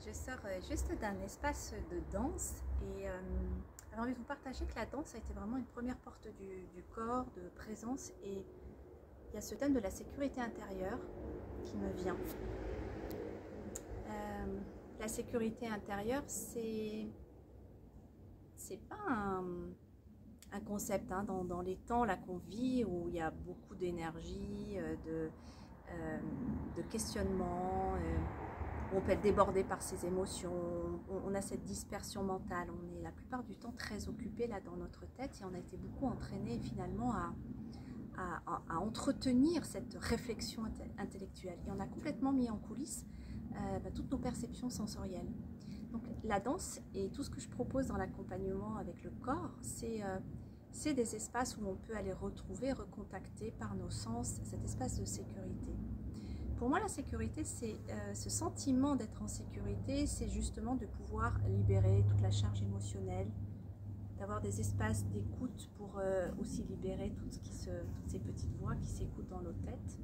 Je sors juste d'un espace de danse et j'avais envie de vous partager que la danse a été vraiment une première porte du corps, de présence, et il y a ce thème de la sécurité intérieure qui me vient. La sécurité intérieure, c'est pas un concept dans les temps là qu'on vit où il y a beaucoup d'énergie, de questionnement, où on peut être débordé par ses émotions, on a cette dispersion mentale, on est la plupart du temps très occupé là dans notre tête et on a été beaucoup entraîné finalement à entretenir cette réflexion intellectuelle et on a complètement mis en coulisses toutes nos perceptions sensorielles. Donc la danse et tout ce que je propose dans l'accompagnement avec le corps, c'est des espaces où on peut aller retrouver, recontacter par nos sens cet espace de sécurité. Pour moi, la sécurité, c'est ce sentiment d'être en sécurité, c'est justement de pouvoir libérer toute la charge émotionnelle, d'avoir des espaces d'écoute pour aussi libérer toutes ces petites voix qui s'écoutent dans nos têtes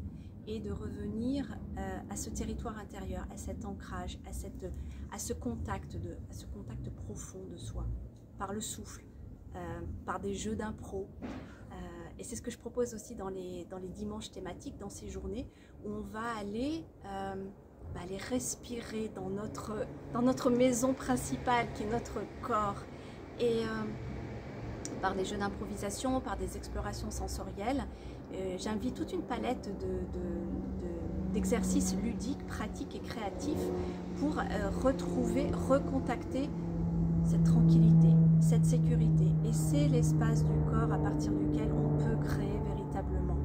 et de revenir à ce territoire intérieur, à cet ancrage, à ce contact profond de soi, par le souffle, par des jeux d'impro. Et c'est ce que je propose aussi dans les dimanches thématiques, dans ces journées où on va aller respirer dans notre maison principale qui est notre corps. Et par des jeux d'improvisation, par des explorations sensorielles, j'invite toute une palette d'exercices ludiques, pratiques et créatifs pour retrouver, recontacter cette tranquillité, cette sécurité. Et c'est l'espace du corps à partir duquel on peut créer véritablement.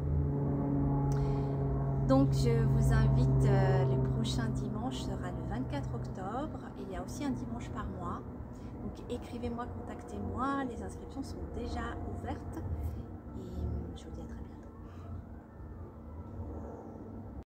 Donc je vous invite, le prochain dimanche sera le 24 octobre et il y a aussi un dimanche par mois. Donc écrivez-moi, contactez-moi, les inscriptions sont déjà ouvertes et je vous dis à très bientôt.